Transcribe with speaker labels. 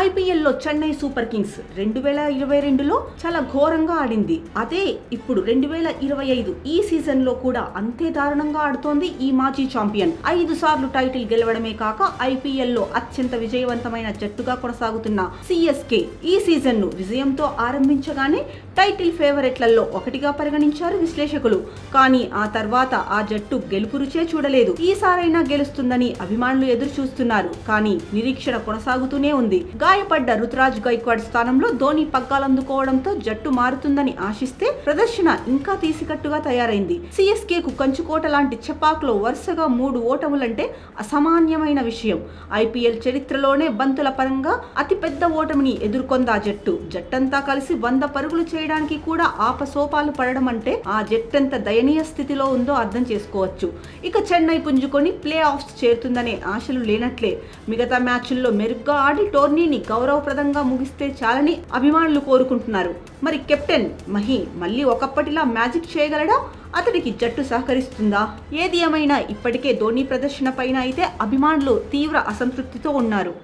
Speaker 1: ఐపీఎల్లో Chennai super Kings 2022లో చాలా ఘోరంగా ఆడింది. అదే ఇప్పుడు 2025 ఈ సీజన్ లో కూడా అంతే దారుణంగా ఆడుతోంది ఈ మాజీ ఛాంపియన్. 5 సార్లు టైటిల్ గెలవడమే కాక ఐపీఎల్లో అత్యంత విజయవంతమైన జట్టుగా కొనసాగుతున్న సిఎస్కే ఈ సీజన్ ను విజయంతో ఆరంభించగానే టైటిల్ ఫేవరెట్లలో ఒకటిగా పరిగణించారు విశ్లేషకులు. కానీ ఆ తర్వాత ఆ జట్టు గెలుపు రుచే చూడలేదు. ఈసారైనా గెలుస్తుందని అభిమానులు ఎదురు చూస్తున్నారు. కానీ నిరీక్షణ కొనసాగుతూనే ఉంది. గాయపడ్డ రుతురాజ్ గైక్వాడ్ స్థానంలో ధోని పగ్గాలందుకోవడంతో జట్టు మారుతుందని ఆశిస్తే ప్రదర్శన ఇంకా తీసికట్టుగా తయారైంది. సిఎస్కే కు కంచుకోట లాంటి చపాక్లో వరుసగా 3 ఓటములంటే అసామాన్యమైన విషయం. ఐపీఎల్ చరిత్రలోనే బంతుల పరంగా అతిపెద్ద ఓటమిని ఎదుర్కొందా జట్టు. జట్టంతా కలిసి 100 పరుగులు చేయడానికి కూడా ఆపసోపాలు పడడం అంటే ఆ జట్టెంత దయనీయ స్థితిలో ఉందో అర్థం చేసుకోవచ్చు. ఇక చెన్నై పుంజుకొని ప్లే ఆఫ్స్ చేరుతుందనే ఆశలు లేనట్లే. మిగతా మ్యాచ్ల్లో మెరుగ్గా ఆడి టోర్నీని గౌరవప్రదంగా ముగిస్తే చాలని అభిమానులు కోరుకుంటున్నారు. మరి కెప్టెన్ మహి మళ్ళీ ఒకప్పటిలా మ్యాజిక్ చేయగలడా? అతడికి జట్టు సహకరిస్తుందా? ఏది ఏమైనా ఇప్పటికే ధోని ప్రదర్శన పైన అయితే అభిమానులు తీవ్ర అసంతృప్తితో ఉన్నారు.